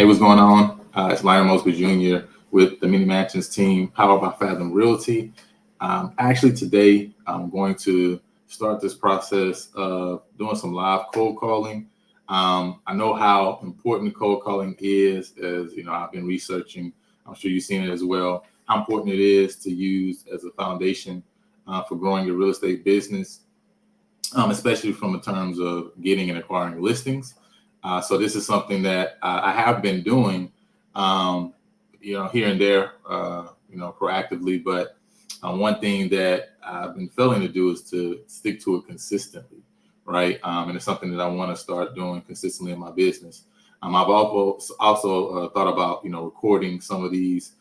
Hey, what's going on? It's Lionel Mosby Jr. with the Mini Mansions team, powered by Fathom Realty. Actually, today I'm going to start this process of doing some live cold calling. I know how important cold calling is, as you know, I've been researching. I'm sure you've seen it as well. How important it is to use as a foundation for growing your real estate business, especially from the terms of getting and acquiring listings. So this is something that I have been doing, here and there, proactively. But one thing that I've been failing to do is to stick to it consistently, right? And it's something that I want to start doing consistently in my business. I've also thought about, recording some of these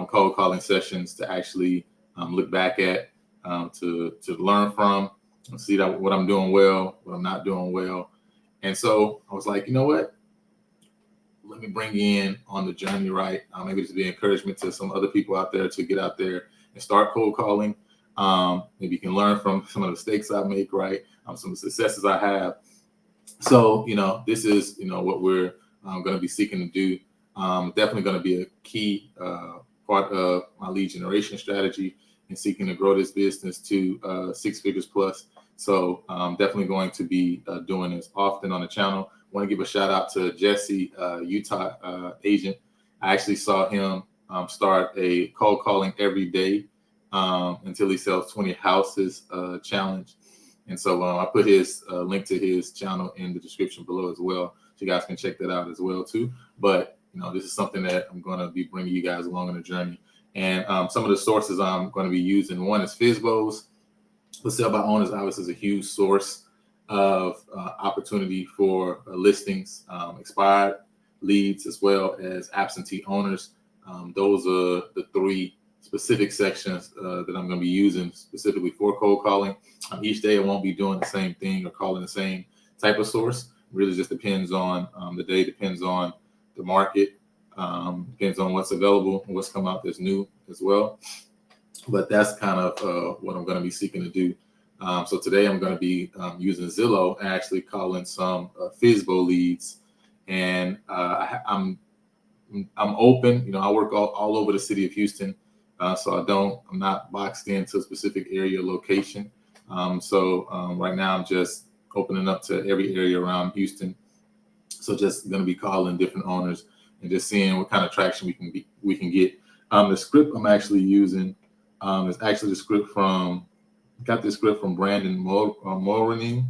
cold calling sessions to actually look back at, to learn from, and see that what I'm doing well, what I'm not doing well. And so I was like, you know what? Let me bring in on the journey, right? Maybe to be encouragement to some other people out there to get out there and start cold calling. Maybe you can learn from some of the mistakes I make, right? Some of the successes I have. So, this is, what we're going to be seeking to do. Definitely going to be a key part of my lead generation strategy and seeking to grow this business to 6 figures plus. So definitely going to be doing this often on the channel. Want to give a shout out to Jesse, Utah agent. I actually saw him start a cold calling every day until he sells 20 houses challenge. And so I put his link to his channel in the description below as well. So you guys can check that out as well too. But, this is something that I'm going to be bringing you guys along on the journey. And some of the sources I'm going to be using, one is FSBOs. For sale by owners, obviously, is a huge source of opportunity for listings, expired leads, as well as absentee owners. Those are the three specific sections that I'm going to be using specifically for cold calling. Each day I won't be doing the same thing or calling the same type of source. It really just depends on the day, depends on the market, depends on what's available and what's come out that's new as well. But that's kind of what I'm going to be seeking to do. So today I'm going to be using Zillow and actually calling some FSBO leads. And I'm open. I work all over the city of Houston, so I'm not boxed into a specific area or location. So right now I'm just opening up to every area around Houston. So just going to be calling different owners and just seeing what kind of traction we can get. The script I'm actually using is actually the script from Brandon Mulroney.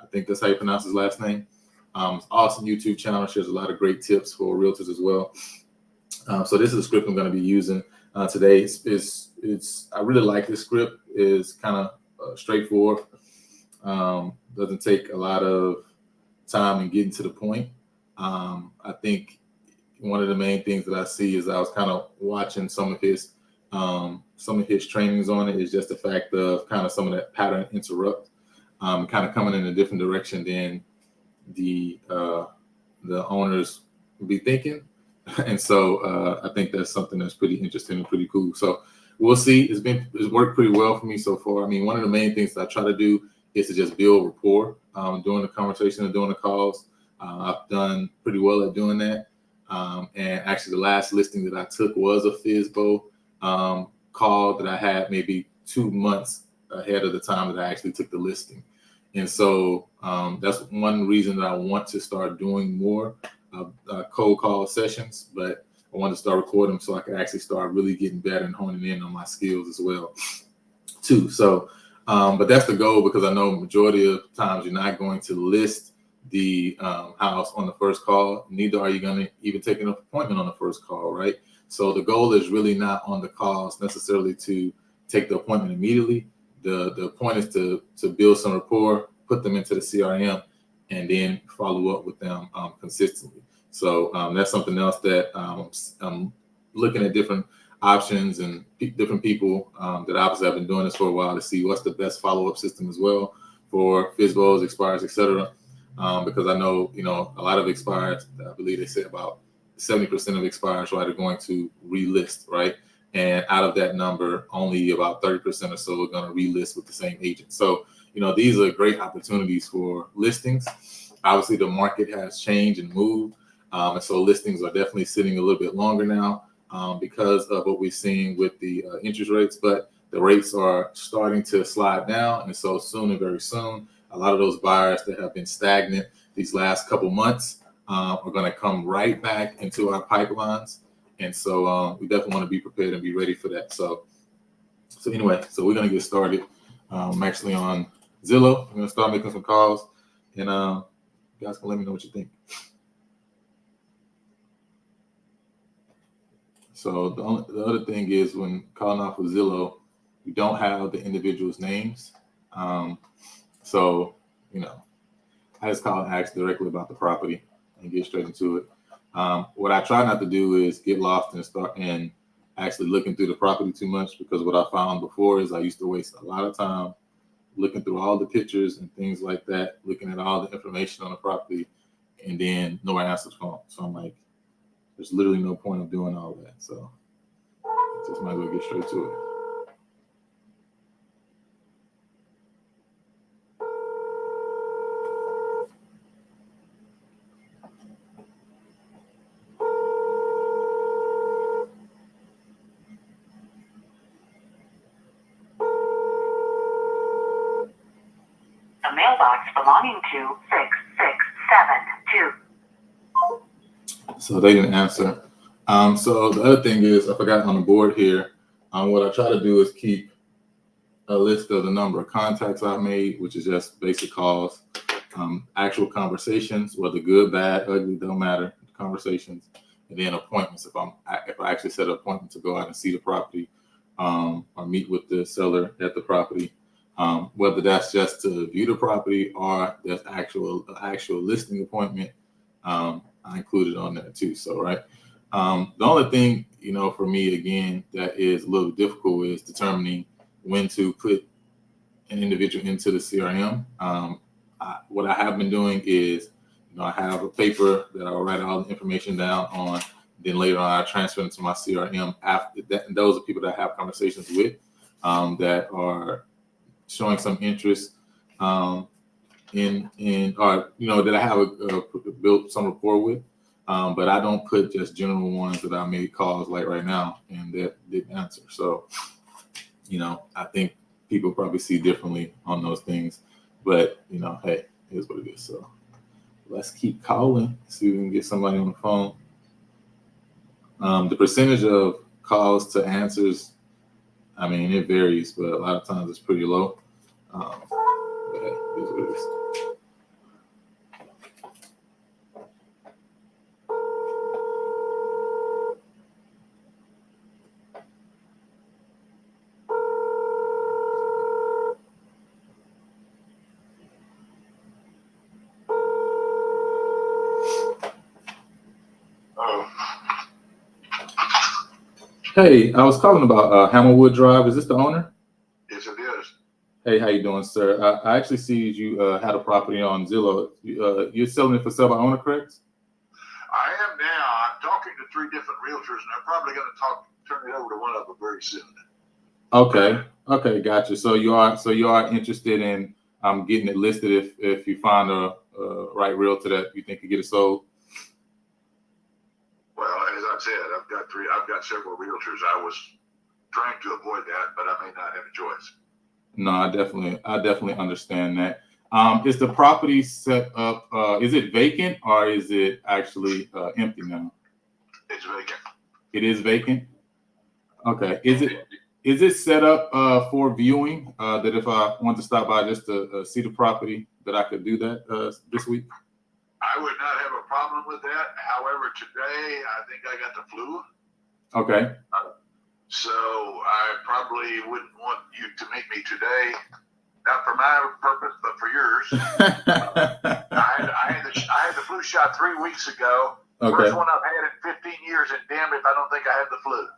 I think that's how you pronounce his last name. Awesome YouTube channel, shares a lot of great tips for realtors as well. So this is the script I'm going to be using today. I really like this script. It's kind of straightforward. Doesn't take a lot of time in getting to the point. I think one of the main things that I see is I was kind of watching some of his trainings on it, is just the fact of kind of some of that pattern interrupt, kind of coming in a different direction than the owners would be thinking. And so I think that's something that's pretty interesting and pretty cool. So we'll see. It's worked pretty well for me so far. I mean, one of the main things that I try to do is to just build rapport during the conversation and during the calls. I've done pretty well at doing that. And actually the last listing that I took was a FSBO call that I had maybe 2 months ahead of the time that I actually took the listing. And so that's one reason that I want to start doing more cold call sessions, but I want to start recording them so I can actually start really getting better and honing in on my skills as well too. So, but that's the goal, because I know majority of times you're not going to list the house on the first call. Neither are you going to even take an appointment on the first call, right? So the goal is really not on the calls necessarily to take the appointment immediately. The point is to build some rapport, put them into the CRM, and then follow up with them consistently. So that's something else that I'm looking at different options and different people that obviously have been doing this for a while to see what's the best follow-up system as well for FSBOs, expires, etc. Because I know, a lot of expires, I believe they say about 70% of expires, right, are going to relist, right? And out of that number, only about 30% or so are going to relist with the same agent. So, these are great opportunities for listings. Obviously, the market has changed and moved. And so listings are definitely sitting a little bit longer now because of what we've seen with the interest rates, but the rates are starting to slide down. And so soon and very soon, a lot of those buyers that have been stagnant these last couple months are going to come right back into our pipelines. And so we definitely want to be prepared and be ready for that. So anyway, so we're going to get started. I'm actually on Zillow. I'm going to start making some calls, and you guys can let me know what you think. So the other thing is, when calling off with Zillow, we don't have the individual's names. So, I just call and ask directly about the property and get straight into it. What I try not to do is get lost and start and actually looking through the property too much, because what I found before is I used to waste a lot of time looking through all the pictures and things like that, looking at all the information on the property, and then nobody answers the phone. So I'm like, there's literally no point of doing all that. So just might as well get straight to it. A mailbox belonging to 6672. So they didn't answer. So the other thing is, I forgot on the board here, what I try to do is keep a list of the number of contacts I've made, which is just basic calls, actual conversations, whether good, bad, ugly, don't matter, conversations, and then appointments. If I actually set an appointment to go out and see the property, or meet with the seller at the property, whether that's just to view the property or that's actual listing appointment, I included on there too. So, right. The only thing, for me, again, that is a little difficult is determining when to put an individual into the CRM. What I have been doing is, I have a paper that I'll write all the information down on. Then later on, I transfer it to my CRM after that. And those are people that I have conversations with, that are showing some interest in or that I have built some rapport with. But I don't put just general ones that I made calls like right now and that didn't answer. So, I think people probably see differently on those things. But, hey, here's what it is. So let's keep calling, see if we can get somebody on the phone. The percentage of calls to answers, it varies, but a lot of times it's pretty low. But hey, here's what it is. Hey, I was calling about Hammerwood Drive. Is this the owner? Yes, it is. Hey, how you doing, sir? I actually see you had a property on Zillow. You're selling it for sale by owner, correct? I am now. I'm talking to 3 different realtors, and I'm probably going to turn it over to one of them very soon. Okay, gotcha. So you are interested in getting it listed if you find a right realtor that you think could get it sold. Well, as I said, I've got several realtors. I was trying to avoid that, but I may not have a choice. No, I definitely understand that. Is the property set up? Is it vacant or is it actually empty now? It's vacant. It is vacant. Okay. Is it set up for viewing? That if I want to stop by just to see the property, that I could do that this week? I would not have a problem with that. However, today I think I got the flu. Okay. So I probably wouldn't want you to meet me today. Not for my purpose, but for yours. I had the flu shot 3 weeks ago. Okay. First one I've had in 15 years, and damn if I don't think I have the flu.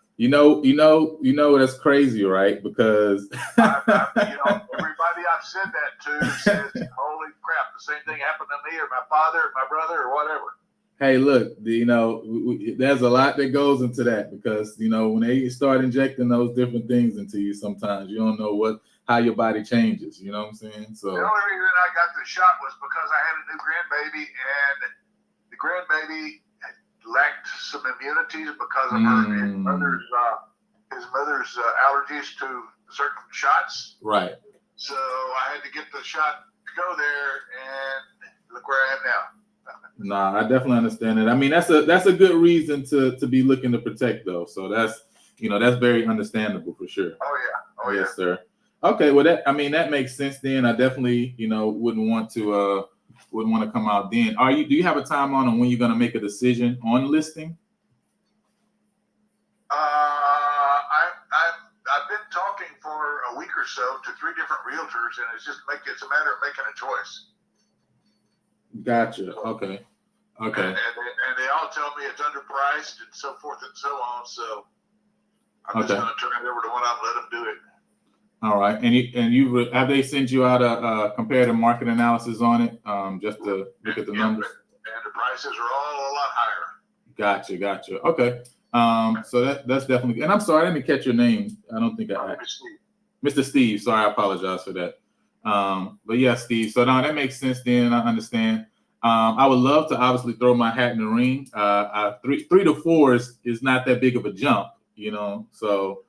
That's crazy, right? Because everybody I've said that to says, "Holy crap, the same thing happened to me, or my father, or my brother, or whatever." Hey, look, there's a lot that goes into that, because when they start injecting those different things into you, sometimes you don't know how your body changes. You know what I'm saying? So the only reason I got the shot was because I had a new grandbaby, and the grandbaby lacked some immunities because of his mother's allergies to certain shots. Right. So I had to get the shot to go there, and look where I am now. Nah, I definitely understand it. I mean, that's a good reason to be looking to protect, though. So that's very understandable for sure. Oh yeah. Oh yes, sir. Okay, well that makes sense then. I definitely, wouldn't want to come out then. Do you have a time on when you're gonna make a decision on listing? I've been talking for a week or so to 3 different realtors, and it's a matter of making a choice. Gotcha. Okay. And they all tell me it's underpriced and so forth and so on. So I'm just going to turn it over to one of them, let them do it. All right. And have they sent you out a comparative market analysis on it, just to look at the numbers? And the prices are all a lot higher. Gotcha. Okay. So that's definitely. And I'm sorry, I didn't catch your name. I don't think I. Mr. Steve. Sorry, I apologize for that. But yeah, Steve. So now that makes sense. Then I understand. I would love to obviously throw my hat in the ring. 3 to 4 is not that big of a jump, So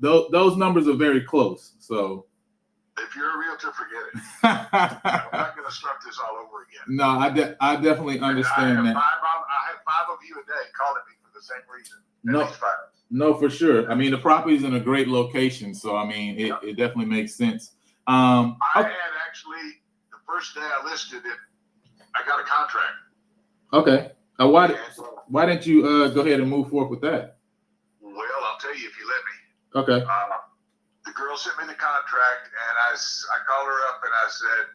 those numbers are very close. So if you're a realtor, forget it. I'm not going to start this all over again. No, I definitely understand that. I have 5 of you a day calling me for the same reason. No, 5. No, for sure. I mean, the property's in a great location, so I mean, it definitely makes sense. I had actually. First day I listed it, I got a contract. Okay. Why didn't you go ahead and move forward with that? Well, I'll tell you if you let me. Okay. The girl sent me the contract, and I called her up and I said,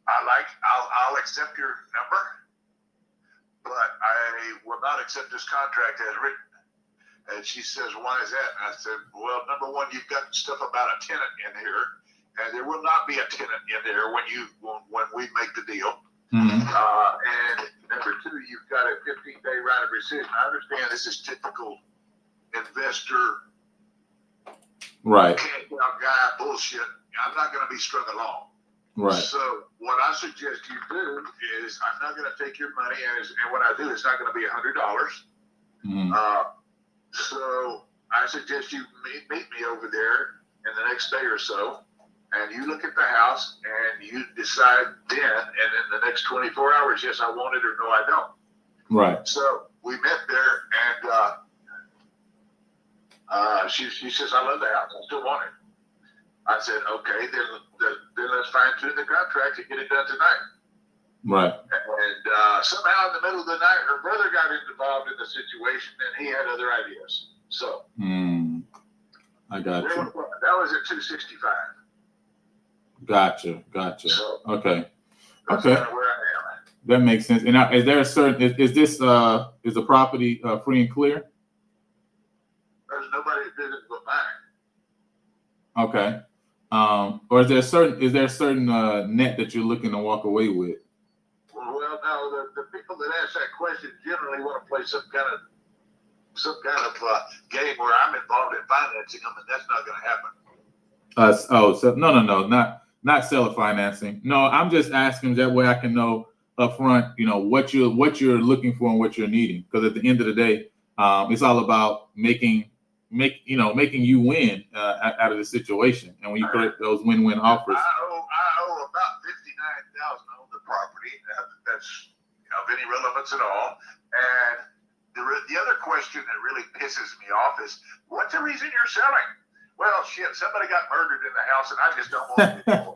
I'll accept your number, but I will not accept this contract as written. And she says, why is that? And I said, well, number one, you've got stuff about a tenant in here. And there will not be a tenant in there when we make the deal. Mm-hmm. And number 2, you've got a 15-day right of rescission. I understand this is typical investor, right? Cash out guy bullshit. I'm not going to be strung along. Right. So what I suggest you do is, I'm not going to take your money, and what I do is not going to be $100. Mm-hmm. So I suggest you meet me over there in the next day or so. And you look at the house and you decide then, and in the next 24 hours, yes, I want it, or no, I don't. Right. So we met there, and she says, I love the house. I still want it. I said, okay, then let's fine tune the contract and get it done tonight. Right. And somehow in the middle of the night, her brother got involved in the situation, and he had other ideas. So I got you. That was at 265. Gotcha. So, Okay. That's kind of where I am. That makes sense. And now, is there a certain? Is the property free and clear? There's nobody that did it but mine. Okay. Or is there a certain net that you're looking to walk away with? Well, no. The people that ask that question generally want to play some kind of game where I'm involved in financing them, and that's not going to happen. Not seller financing. No, I'm just asking that way I can know upfront, what you're looking for and what you're needing. Because at the end of the day, it's all about making you win out of the situation. And when you create those win-win offers. I owe about $59,000 on the property. That's of any relevance at all. And the other question that really pisses me off is, what's the reason you're selling? Well, shit, somebody got murdered in the house, and I just don't want it anymore.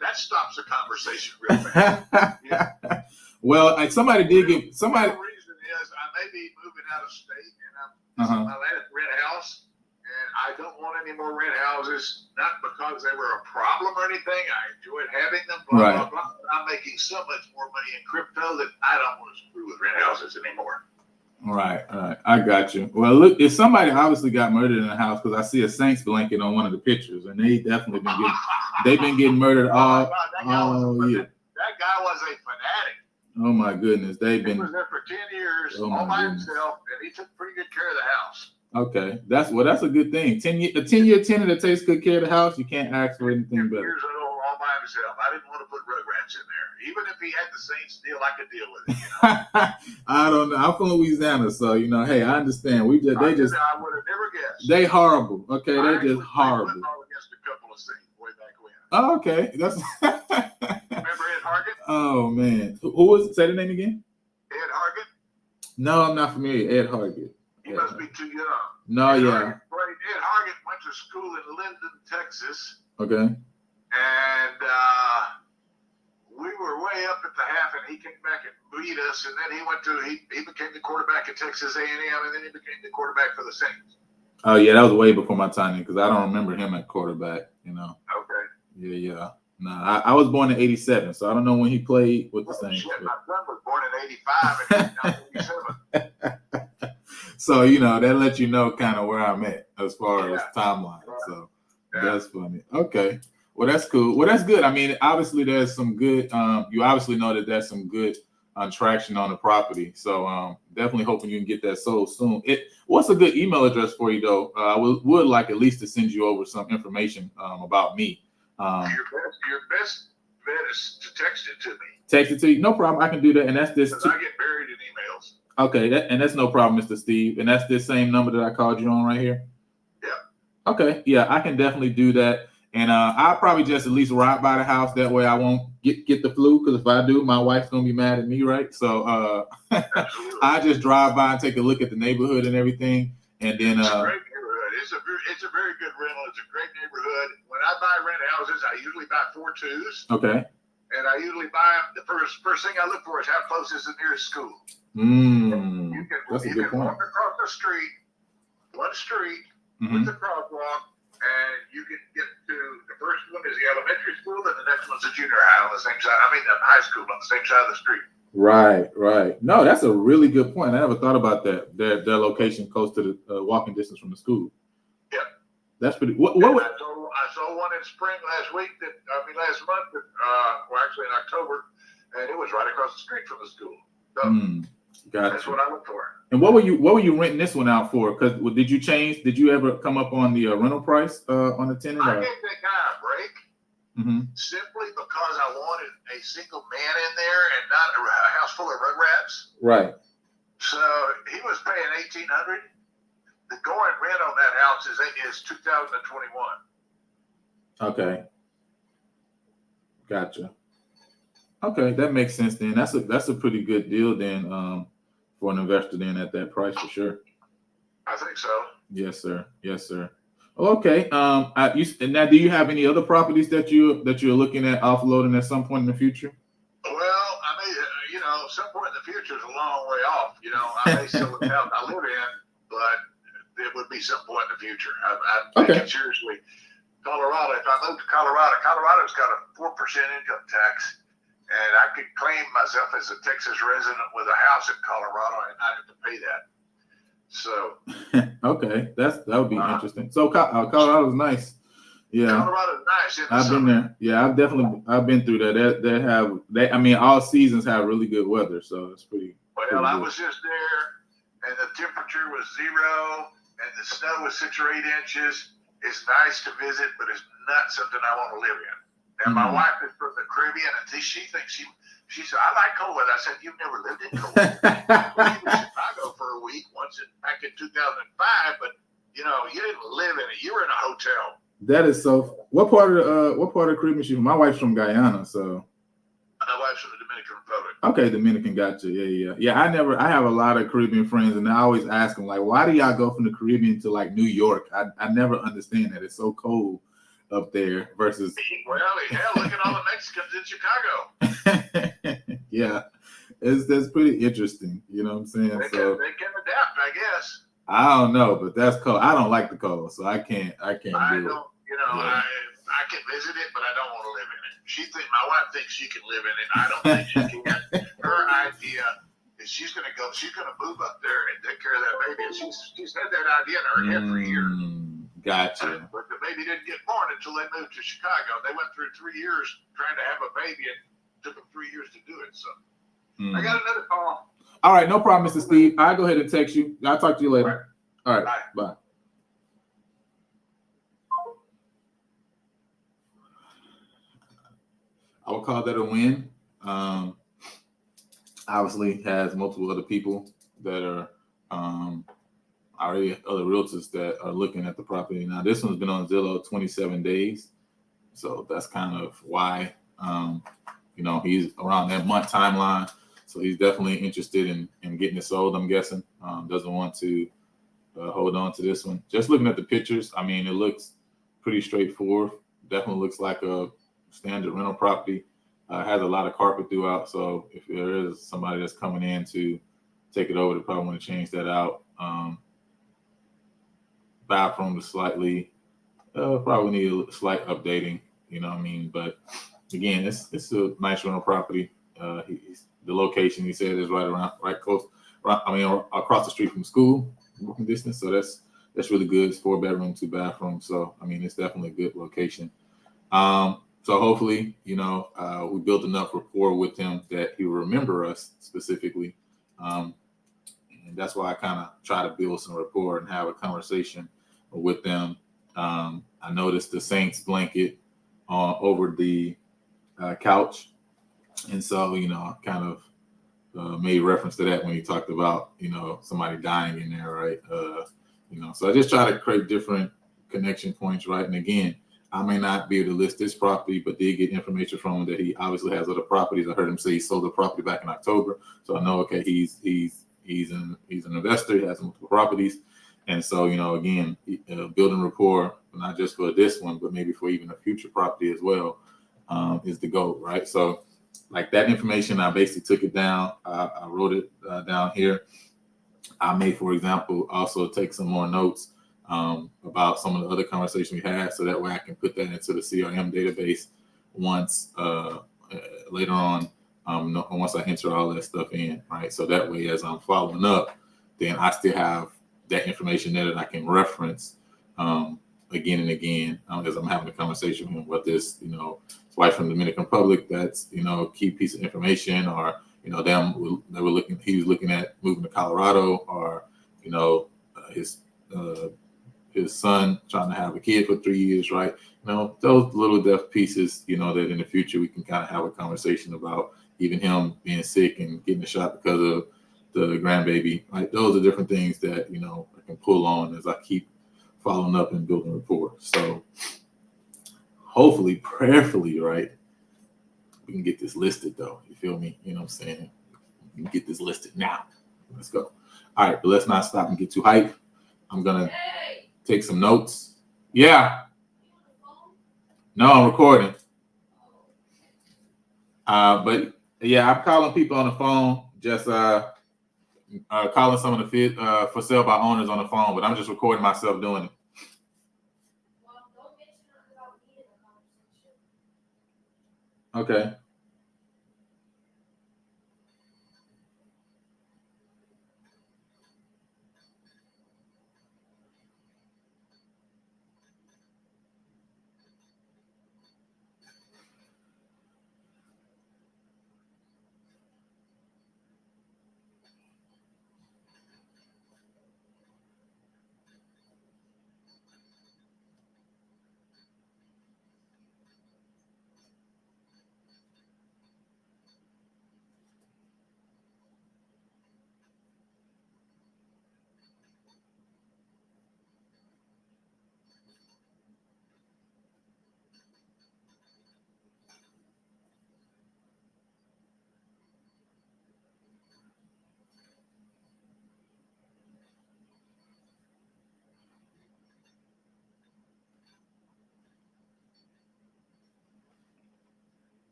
That stops the conversation real fast. Yeah. Well, somebody did get somebody. The reason is I may be moving out of state, and I let it rent a house, and I don't want any more rent houses. Not because they were a problem or anything. I enjoyed having them. Blah blah blah. I'm making so much more money in crypto that I don't want to screw with rent houses anymore. Right. I got you. Well, look, if somebody obviously got murdered in the house, because I see a Saints blanket on one of the pictures, and they definitely been getting murdered all year. That guy was a fanatic. Oh my goodness, He was there for 10 years all by himself, and he took pretty good care of the house. Okay, that's a good thing. A 10-year tenant that takes good care of the house, you can't ask for anything better. Years old, all by himself. I didn't want to put Rugrats in there. Even if he had the Saints deal, I could deal with it. You know? I don't know. I'm from Louisiana, so hey, I understand. I would have never guessed. They horrible. Okay, I they just horrible. football against a couple of Saints way back when. Oh, okay, that's. Remember Ed Hargett? Oh man, who was it? Say the name again. Ed Hargett? No, I'm not familiar. Ed Hargett. He must be too young. No, Ed yeah. Ed Hargett went to school in Linden, Texas. Okay. And we were way up at the half, and he came back and beat us. And then he became the quarterback at Texas A&M, and then he became the quarterback for the Saints. Oh yeah, that was way before my time because I don't remember him at quarterback. Okay. Yeah. No, I was born in '87, so I don't know when he played with the Saints. Shit, my son was born in '85 and he's now 87. So that lets you know kind of where I'm at as far as timeline. So that's funny. Okay. Well, that's cool. Well, that's good. I mean, obviously there's some good, you obviously know that there's some good traction on the property. So definitely hoping you can get that sold soon. What's a good email address for you though? I would like at least to send you over some information about me. Your best bet is to text it to me. Text it to you. No problem. I can do that. And that's this. Because I get buried in emails. Okay. That's no problem, Mr. Steve. And that's this same number that I called you on right here. Yeah. Okay. Yeah, I can definitely do that. And I'll probably just at least ride by the house. That way I won't get the flu. Because if I do, my wife's going to be mad at me, right? So I just drive by and take a look at the neighborhood and everything. And then it's a great neighborhood. It's a very good rental. It's a great neighborhood. When I buy rent houses, I usually buy 4-2s. Okay. And I usually buy them. The first thing I look for is how close is the nearest school. That's a good point. Walk across the street, one street with the crosswalk, and you can get to the first one is the elementary school, and the next one's the junior high on the same side. I mean, the high school on the same side of the street. Right. No, that's a really good point. I never thought about that. Their location close to the walking distance from the school. Yep. That's pretty. I saw one in spring last month. Actually in October, and it was right across the street from the school. So that's what I look for. And what were you renting this one out for? Because did you change? Did you ever come up on the rental price on the tenant? I gave that guy a break simply because I wanted a single man in there and not a house full of rugrats. Right. So he was paying $1,800. The going rent on that house is 2021. Okay. Gotcha. Okay, that makes sense then. That's a pretty good deal then for an investor then at that price for sure. I think so. Yes, sir. Okay. Now, do you have any other properties that you're looking at offloading at some point in the future? Well, I mean, some point in the future is a long way off. I may sell the house I live in, but it would be some point in the future. I'm thinking seriously. Colorado. If I move to Colorado's got a 4% income tax, and I could claim myself as a Texas resident with a house in Colorado and not have to pay that. So okay, that would be interesting. So Colorado's nice. Yeah, Colorado's nice. I've been there. Yeah, I've been through that. I mean, all seasons have really good weather, so it's pretty. Well, I was just there, and the temperature was 0, and the snow was 6 or 8 inches. It's nice to visit, but it's not something I want to live in. Now, my wife is from the Caribbean, and she thinks she said, I like cold weather. I said, you've never lived in cold weather. We were in Chicago for a week back in 2005, but you didn't live in it. You were in a hotel. That is so. What part of the Caribbean? My wife's from Guyana, so. My wife's from the Dominican Republic. Okay, Dominican, gotcha. Yeah. I have a lot of Caribbean friends, and I always ask them, like, why do y'all go from the Caribbean to like New York? I never understand that. It's so cold up there versus. Well, look at all the Mexicans in Chicago. Yeah, that's pretty interesting. You know what I'm saying? They can adapt, I guess. I don't know, but that's cold. I don't like the cold, so I can't do it. I can visit it, but I don't want to live in it. My wife thinks she can live in it. I don't think she can. Her idea is she's going to move up there and take care of that baby. And she's had that idea in her head for years. Gotcha. But the baby didn't get born until they moved to Chicago. They went through 3 years trying to have a baby, and it took them 3 years to do it. So I got another call. All right, no problem, Mr. Steve. I'll go ahead and text you. I'll talk to you later. All right. Bye. I would call that a win. Obviously, has multiple other people that are already other realtors that are looking at the property. Now, this one's been on Zillow 27 days, so that's kind of why he's around that month timeline. So he's definitely interested in getting it sold. I'm guessing doesn't want to hold on to this one. Just looking at the pictures, I mean, it looks pretty straightforward. Definitely looks like a standard rental property. Has a lot of carpet throughout. So if there is somebody that's coming in to take it over, they probably want to change that out. Bathroom is slightly, probably need a slight updating. You know what I mean? But again, it's a nice rental property. The location he said is right close. Across the street from school, walking distance. So that's really good. It's 4-bedroom, 2-bathroom. So I mean, it's definitely a good location. So hopefully, we built enough rapport with him that he will remember us specifically. And that's why I kind of try to build some rapport and have a conversation with them. I noticed the Saints blanket over the couch. And so, I kind of made reference to that when he talked about, somebody dying in there, right? So I just try to create different connection points, right? And again, I may not be able to list this property, but did get information from him that he obviously has other properties. I heard him say he sold the property back in October. So I know, okay, he's an investor. He has multiple properties. And so, again, building rapport, not just for this one, but maybe for even a future property as well, is the goal, right? So like that information, I basically took it down. I wrote it down here. I may, for example, also take some more notes about some of the other conversations we had, so that way I can put that into the CRM database once later on, once I enter all that stuff in, right? So that way, as I'm following up, then I still have that information there that I can reference again and again as I'm having a conversation with him. Whether this, his wife from the Dominican Republic, that's a key piece of information, or he was looking at moving to Colorado, or his son trying to have a kid for 3 years, right? Those little deaf pieces, that in the future we can kind of have a conversation about, even him being sick and getting a shot because of the grandbaby, right? Those are different things that, I can pull on as I keep following up and building rapport. So hopefully, prayerfully, right, we can get this listed though. You feel me? You know what I'm saying? We can get this listed now. Let's go. All right, but let's not stop and get too hype. I'm going to take some notes. Yeah. No, I'm recording. But yeah, I'm calling people on the phone, just calling some of the for sale by owners on the phone, but I'm just recording myself doing it. Okay.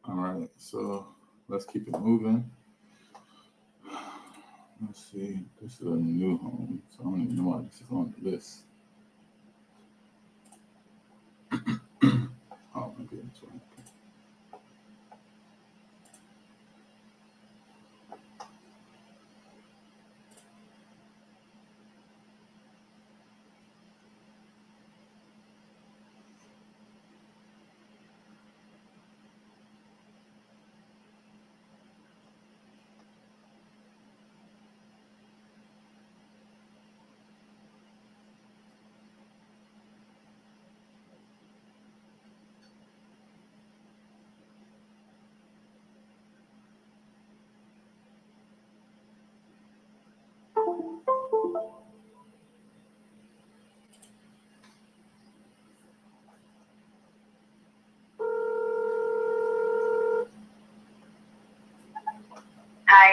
All right, so let's keep it moving. Let's see. This is a new home, so I don't even know why this is on the list. Oh my goodness. Right.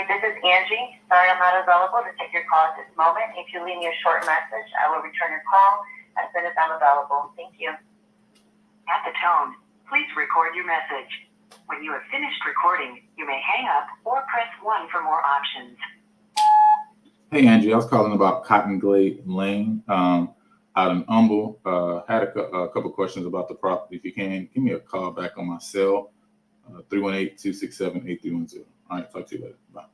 Hi, this is Angie. Sorry I'm not available to take your call at this moment. If you leave me a short message, I will return your call as soon as I'm available. Thank you. At the tone, please record your message. When you have finished recording, you may hang up or press 1 for more options. Hey, Angie, I was calling about Cotton Glade Lane out in Humble. Had a couple questions about the property. If you can, give me a call back on my cell, 318-267-8310. All right, talk to you later. Bye.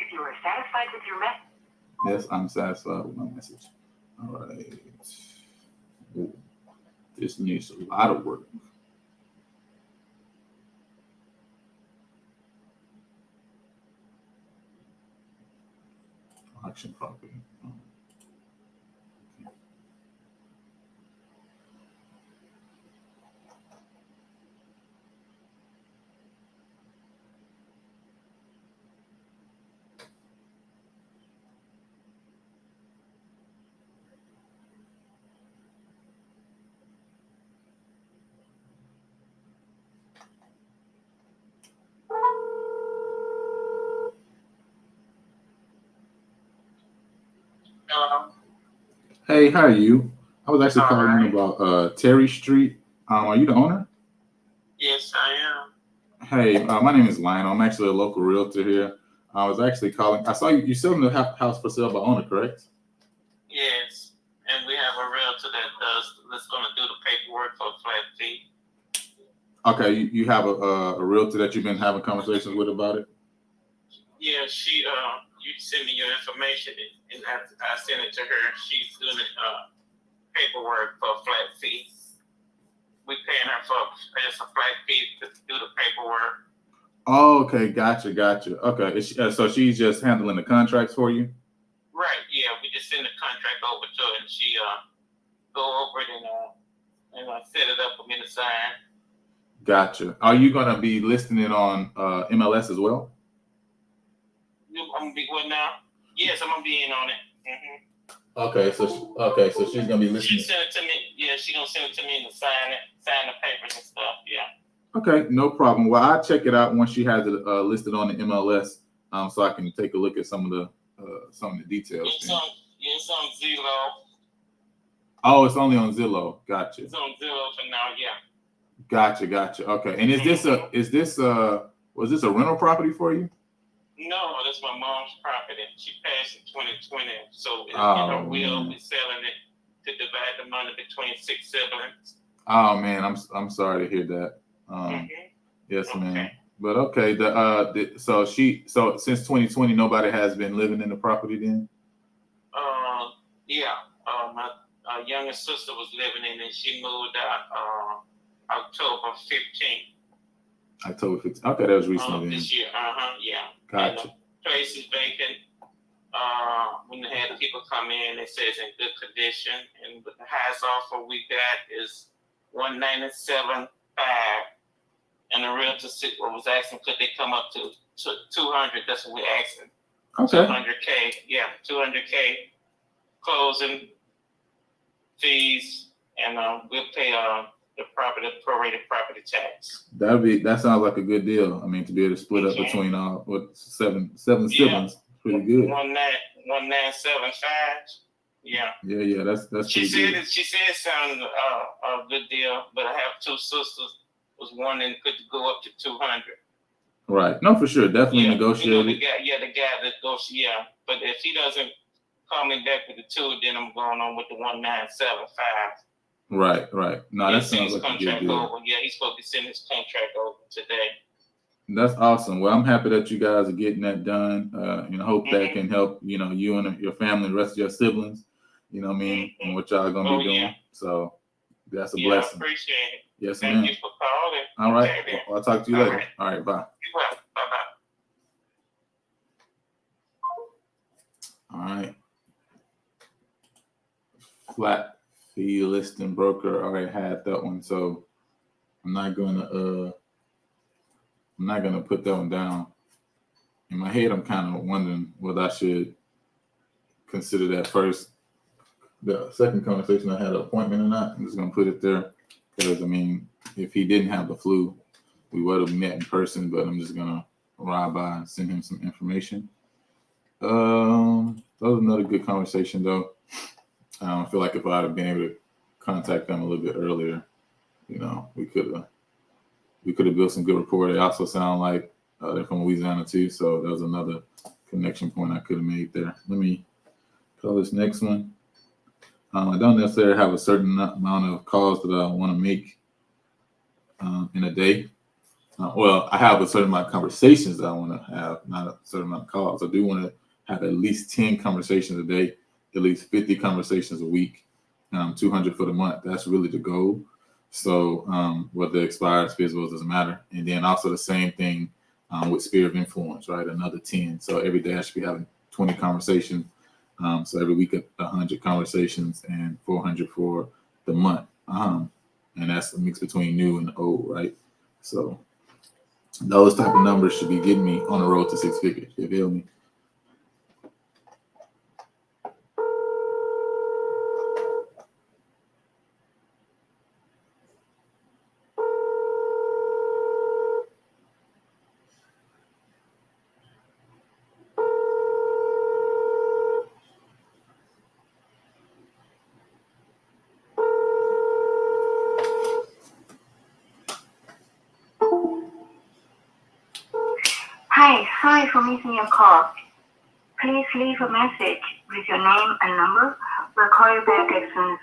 If you are satisfied with your message. Yes, I'm satisfied with my message. All right. Ooh, this needs a lot of work. Auction property. Hey, how are you? I was actually calling about Terry Street. Are you the owner? Yes, I am. Hey, my name is Lionel. I'm actually a local realtor here. I was actually calling. I saw you selling the house for sale by owner, correct? Yes, and we have a realtor that's going to do the paperwork for a flat fee. Okay, you have a realtor that you've been having conversations with about it? Yeah, you send me your information and I send it to her. She's doing the paperwork for a flat fee. We paying her for just a flat fee to do the paperwork. Oh, okay, gotcha. Okay, so she's just handling the contracts for you? Right. Yeah, we just send the contract over to her, and she go over it and set it up for me to sign. Gotcha. Are you gonna be listing it on MLS as well? I'm gonna be what now? Yes, I'm gonna be in on it. Mm-hmm. Okay, so she's gonna be listing. She sent it to me. Yeah, she's gonna send it to me and sign the papers and stuff. Yeah. Okay, no problem. Well, I'll check it out once she has it listed on the MLS, so I can take a look at some of the details. It's on Zillow. Oh, it's only on Zillow. Gotcha. It's on Zillow for now. Yeah. Gotcha. Okay. And was this a rental property for you? No, that's my mom's property. She passed in 2020, so in Oh, her will, man. we're selling it to divide the money between 6 siblings. Oh man, I'm sorry to hear that. Yes, Okay. ma'am. But okay, so since 2020, nobody has been living in the property then? Yeah. My youngest sister was living in it. She moved out October 15th. October 15th. Okay, that was recently. This year. Yeah. Gotcha. And the place is vacant. When they had people come in, it says in good condition, and the highest offer we got is $197,500, and the realtor was asking could they come up to $200. That's what we're asking. Okay. $200K. Yeah, $200K closing fees, and we'll pay the prorated property tax. That sounds like a good deal. I mean, to be able to split up between seven siblings, pretty good. 1975. Yeah. Yeah. That's She pretty said good. She said it sounded a good deal, but I have two sisters. Was wanting could go up to 200. Right. No, for sure. Definitely negotiate. You know, the guy that goes. Yeah, but if he doesn't call me back with the 2, then I'm going on with the 1975. Right. No, that sounds like a good deal. Over. Yeah, he's supposed to be sending his contract over today. That's awesome. Well, I'm happy that you guys are getting that done. And I hope that can help, you and your family, the rest of your siblings, you know what I mean, and what y'all gonna be doing. Yeah. So that's a blessing. I appreciate it. Yes, Thank ma'am. you for calling. All right. Okay, Well, I'll talk to you later. All right. Bye. You well. Bye-bye. All right. Flat fee listing broker. I already had that one, so I'm not gonna put that one down. In my head, I'm kind of wondering whether I should consider that first. The second conversation I had an appointment or not. I'm just gonna put it there because I mean, if he didn't have the flu, We would have met in person, but I'm just gonna ride by and send him some information. That was another good conversation, though. I feel like if I'd have been able to contact them a little bit earlier, you know, we could have built some good rapport. They also sound like they're from Louisiana too, so that was another connection point I could have made there. Let me call this next one. I don't necessarily have a certain amount of calls that I want to make in a day. Well, I have a certain amount of conversations that I want to have, not a certain amount of calls. I do want to have at least 10 conversations a day, at least 50 conversations a week, 200 for the month. That's really the goal. So whether it expires, FSBOs, doesn't matter. And then also the same thing with sphere of influence, right? Another 10. So every day I should be having 20 conversations. So every week 100 conversations and 400 for the month. And that's a mix between new and old, right? So those type of numbers should be getting me on the road to 6 figures. You feel me? Hi, sorry for missing your call. Please leave a message with your name and number. We'll call you back as soon as.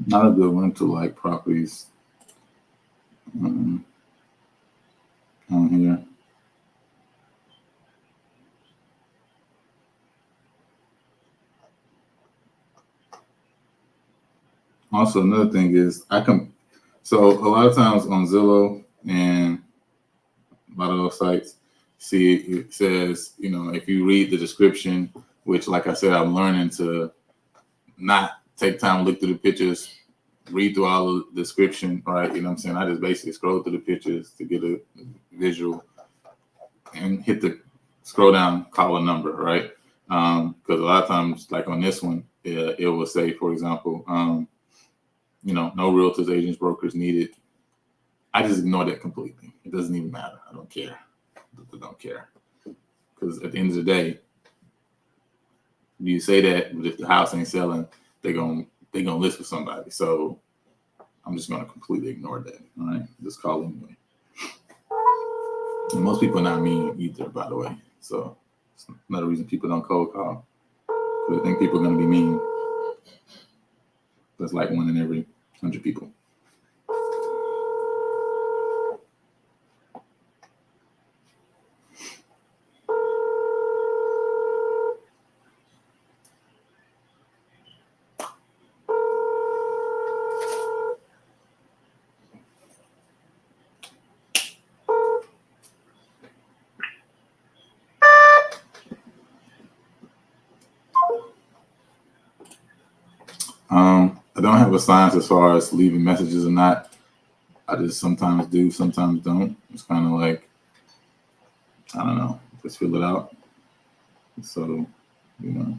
Not a good one to like properties on here. Also, another thing is so a lot of times on Zillow and a lot of those sites, see it says, you know, if you read the description, which like I said, I'm learning to not take time to look through the pictures, read through all the description, right? You know what I'm saying? I just basically scroll through the pictures to get a visual and hit the scroll down, call a number, right? Because a lot of times, like on this one, it will say, for example, you know, no realtors, agents, brokers needed. I just ignore that completely. It doesn't even matter. I don't care. I don't care. Because at the end of the day, you say that, but if the house ain't selling, they're gonna list with somebody. So I'm just gonna completely ignore that. All right, just call anyway. And most people are not mean either, by the way. So it's another reason people don't cold call. Because I think people are gonna be mean. That's like 1 in every 100 people. I don't have a science as far as leaving messages or not. I just sometimes do, sometimes don't. It's kind of like, I don't know, just fill it out. So, you know.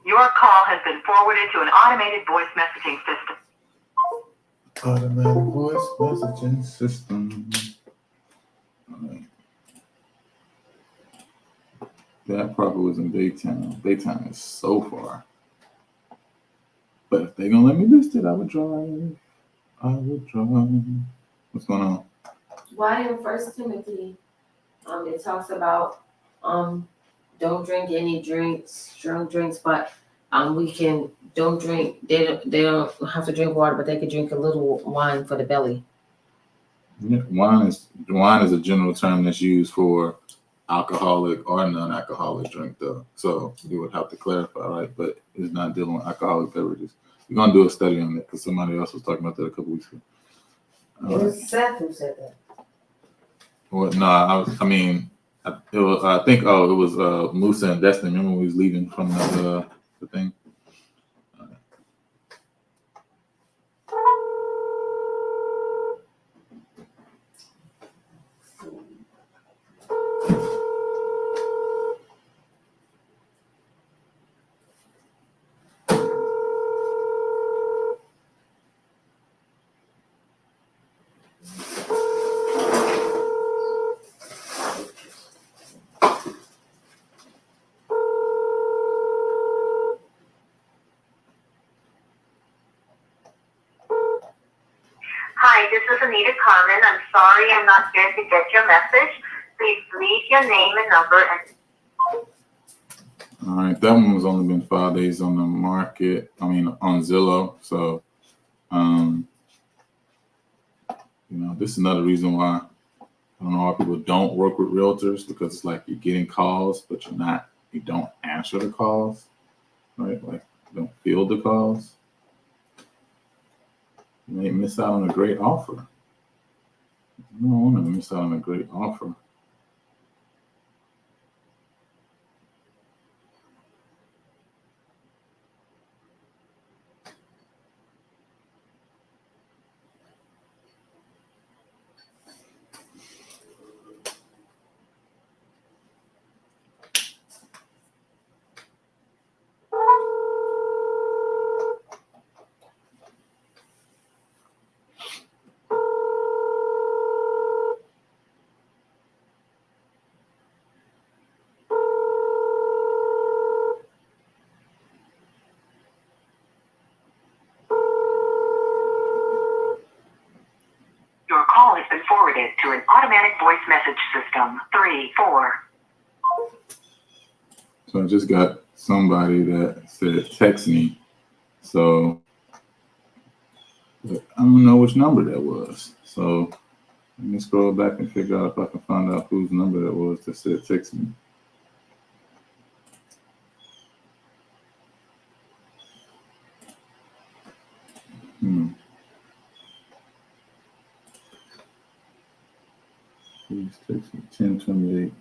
Your call has been forwarded to an automated voice messaging system. Automatic voice messaging system. All right. That probably was in Baytown. Baytown is so far. But if they're gonna let me list it, I would drive. What's going on? Why in First Timothy, it talks about don't drink any strong drinks, but don't drink. They don't have to drink water, but they can drink a little wine for the belly. Yeah, wine is a general term that's used for alcoholic or non-alcoholic drink, though. So you would have to clarify, right? But it's not dealing with alcoholic beverages. We're gonna do a study on that because somebody else was talking about that a couple weeks ago. It was Seth who said that. Well, no, I I think it was Musa and Destiny. Remember when we was leaving from the thing? Hi, this is Anita Carmen. I'm sorry I'm not here to get your message. Please leave your name and number and All right, that one was only been 5 days on the market. I mean, on Zillow. So, this is another reason why I don't know why people don't work with realtors, because it's like you're getting calls, but you don't answer the calls, right? Like you don't field the calls. You may miss out on a great offer. You don't want to miss out on a great offer. your call has been forwarded to an automatic voice message system. 3-4. So I just got somebody that said text me. So but I don't know which number that was. So let me scroll back and figure out if I can find out whose number that was that said text me. Please text me 1028.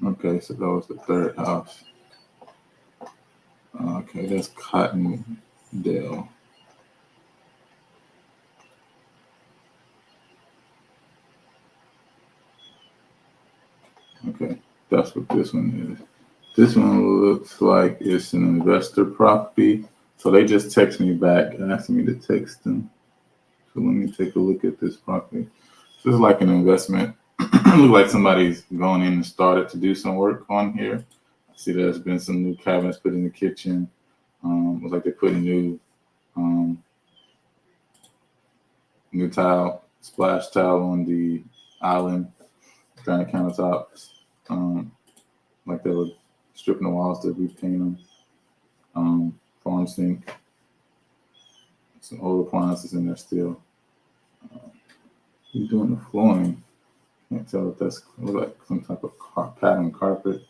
Okay, so that was the third house. Okay, that's Cottondale. Okay, that's what this one is. This one looks like it's an investor property. So they just text me back asking me to text them. So let me take a look at this property. This is like an investment. Look like somebody's gone in and started to do some work on here. I see there's been some new cabinets put in the kitchen. Looks like they put a new tile, splash tile on the island, granite countertops. Like they were stripping the walls to repaint them. Farm sink, some old appliances in there still. He's doing the flooring. Can't tell if that's look like some type of pattern carpet.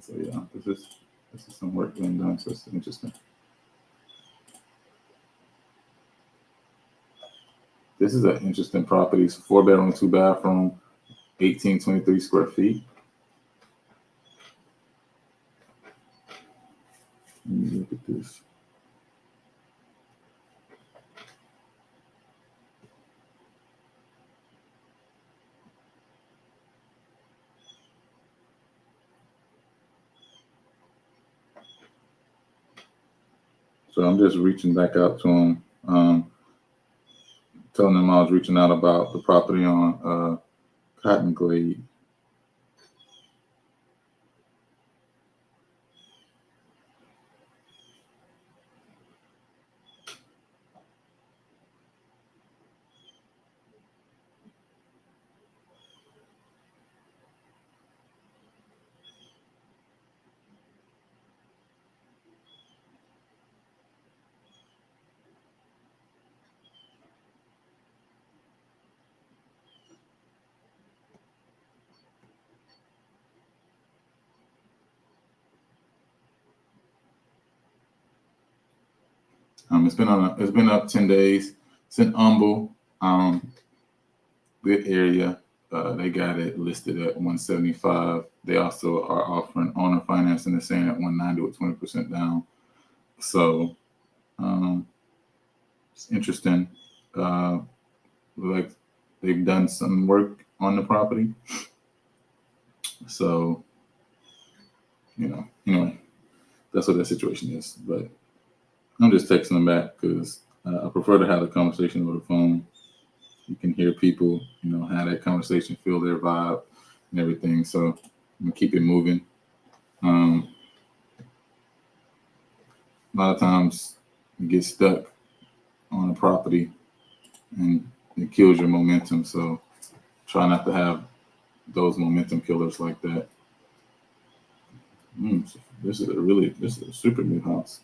So yeah, this is some work being done. So it's interesting. This is an interesting property. It's a 4-bedroom, 2-bathroom, 1823 square feet. Let me look at this. So I'm just reaching back out to him, telling him I was reaching out about the property on Cotton Glade. It's been up 10 days. It's in Humble, good area. They got it listed at 175. They also are offering owner financing, the same at 190 with 20% down. So it's interesting. Like they've done some work on the property. So, anyway, that's what that situation is. But I'm just texting them back because I prefer to have the conversation over the phone. You can hear people, have that conversation, feel their vibe and everything. So I'm gonna keep it moving. A lot of times you get stuck on a property and it kills your momentum. So try not to have those momentum killers like that. This is a super new house.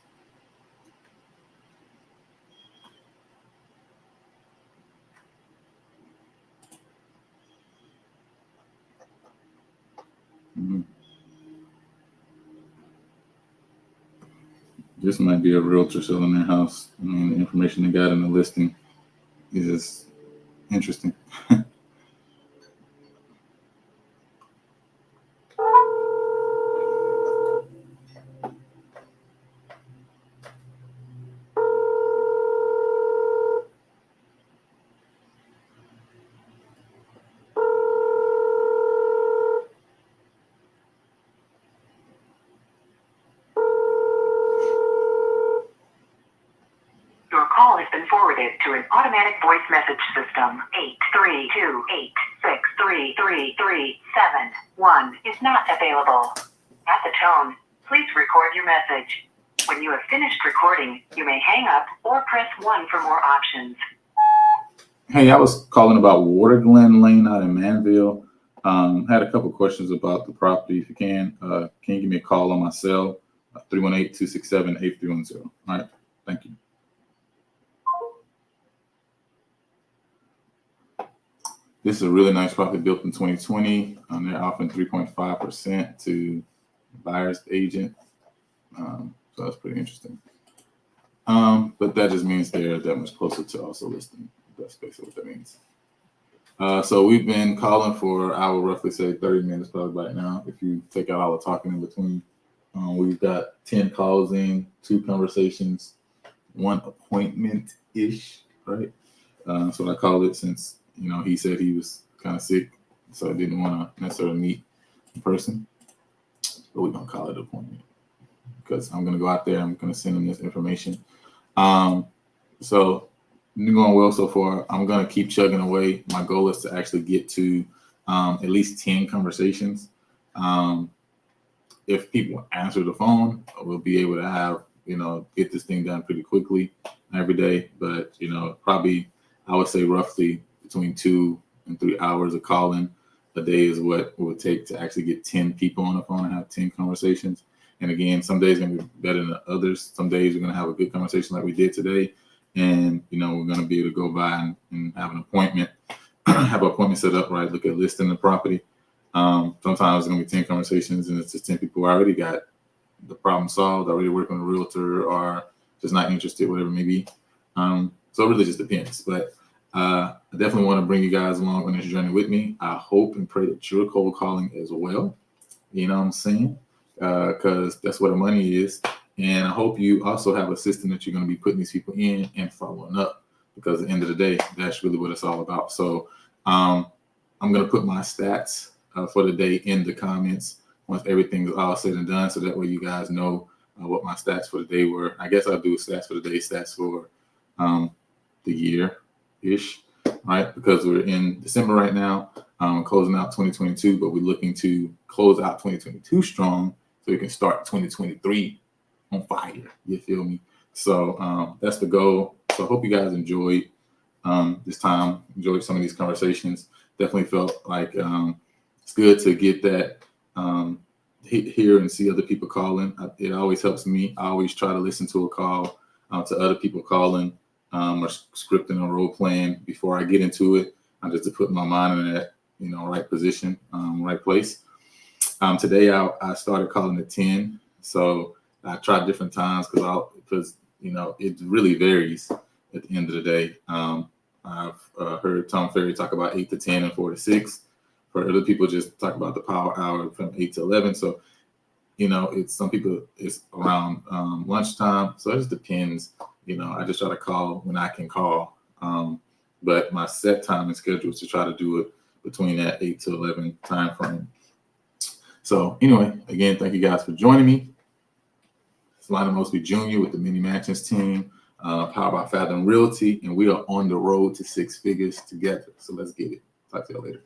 This might be a realtor selling their house. I mean, the information they got in the listing is interesting. Your call has been forwarded to an automatic voice message system. 832-863-3337 is not available. At the tone, please record your message. When you have finished recording, you may hang up or press 1 for more options. Hey, I was calling about Water Glen Lane out in Manville. Had a couple questions about the property. If you can you give me a call on my cell, 318-267-8310. All right, thank you. This is a really nice property built in 2020. They're offering 3.5% to buyer's agent. So that's pretty interesting. But that just means they're that much closer to also listing. That's basically what that means. So we've been calling for, I would roughly say 30 minutes probably by now, if you take out all the talking in between. We've got 10 calls in, 2 conversations, 1 appointment-ish, right? That's what I called it, since he said he was kind of sick, so I didn't want to necessarily meet in person. But we're gonna call it an appointment because I'm gonna go out there. I'm gonna send him this information. So going well so far. I'm gonna keep chugging away. My goal is to actually get to at least 10 conversations. If people answer the phone, we'll be able to have get this thing done pretty quickly every day. But probably I would say roughly between 2 and 3 hours of calling a day is what it would take to actually get 10 people on the phone and have 10 conversations. And again, some days are going to be better than others. Some days we're going to have a good conversation like we did today. And, we're going to be able to go by and have an appointment, have an appointment set up, right? Look at listing the property. Sometimes it's going to be 10 conversations and it's just 10 people who already got the problem solved, already working with a realtor or just not interested, whatever it may be. So it really just depends. But I definitely want to bring you guys along on this journey with me. I hope and pray that you're cold calling as well. You know what I'm saying? Because that's where the money is. And I hope you also have a system that you're going to be putting these people in and following up, because at the end of the day, that's really what it's all about. So I'm going to put my stats for the day in the comments once everything is all said and done. So that way you guys know what my stats for the day were. I guess I'll do stats for the day, stats for the year-ish, right? Because we're in December right now, closing out 2022, but we're looking to close out 2022 strong so we can start 2023 on fire. You feel me? So that's the goal. So I hope you guys enjoyed this time, enjoyed some of these conversations. Definitely felt like it's good to get that, hear and see other people calling. It always helps me. I always try to listen to a call to other people calling or scripting or role playing before I get into it. Just to put my mind in that, right position, right place. Today I started calling at 10. So I tried different times because it really varies at the end of the day. I've heard Tom Ferry talk about 8 to 10 and 4 to 6. For other people, just talk about the power hour from 8 to 11. So, it's some people it's around lunchtime. So it just depends. I just try to call when I can call. But my set time and schedule is to try to do it between that 8 to 11 time frame. So anyway, again, thank you guys for joining me. It's Lionel Mosby Jr. with the Mini Mansions team, powered by Fathom Realty, and we are on the road to 6 figures together. So let's get it. Talk to y'all later.